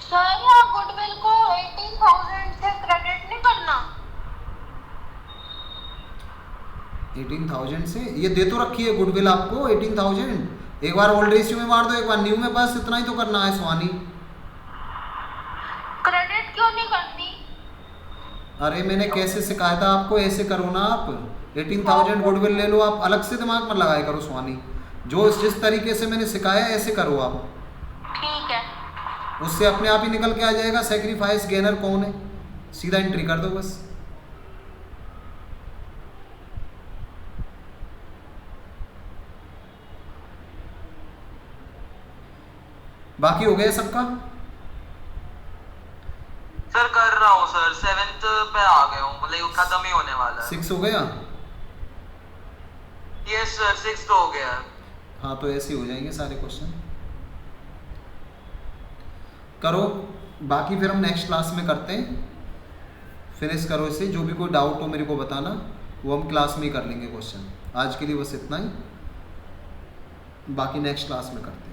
सर यहाँ गुडविल को 18,000 से क्रेडिट नहीं करना? 18,000 से? ये दे तो रखी है गुडविल आपको 18,000। एक बार ओल्ड रेशियो में मार दो, एक बार न्यू में, बस इतना ही तो करना है सुहानी। क्रेडिट क्यों नहीं करनी? अरे मैंने कैसे सिखाया था आपको, ऐसे करो ना आप। 18,000 गुडविल ले लो आप, अलग से दिमाग मत लगाया करो सुहानी। जो जिस तरीके से मैंने सिखाया ऐसे करो आप। ठीक है। उससे अपने आप ही निकल के आ जाएगा सेक्रीफाइस गेनर कौन है, सीधा एंट्री कर दो बस। बाकी हो गया सबका? सर कर रहा हूँ सर, 7th पे आ गया हूँ, मतलब खत्म ही होने वाला है। 6 हो गया? यस सर 6 हो गया। हाँ तो ऐसे ही हो जाएंगे सारे क्वेश्चन। करो बाकी, फिर हम नेक्स्ट क्लास में करते हैं। फिनिश करो इसे, जो भी कोई डाउट हो मेरे को बताना, वो हम क्लास में ही कर लेंगे क्वेश्चन। आज के लिए बस इतना ही, बाकी नेक्स्ट क्लास में करते हैं।